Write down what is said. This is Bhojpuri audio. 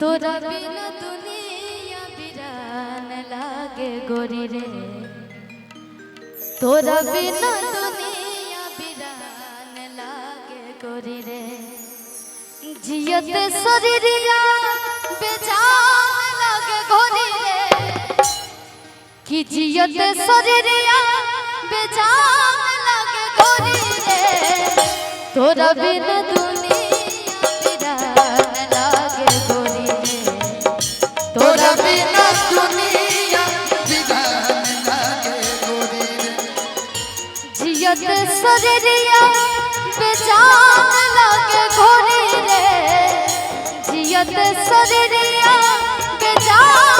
तोरा बिना दुनिया बिरान लागे गोरी रे, तोरा बिना दुनिया बिरान लागे गोरी रे। जियत शरीरिया बेजान लागे गोरी रे, कि जियत शरीरिया बेजान लागे गोरी रे। तोरा बिना शरीरिया बेजान लागे गोरी रे, जियत शरीरिया बेजान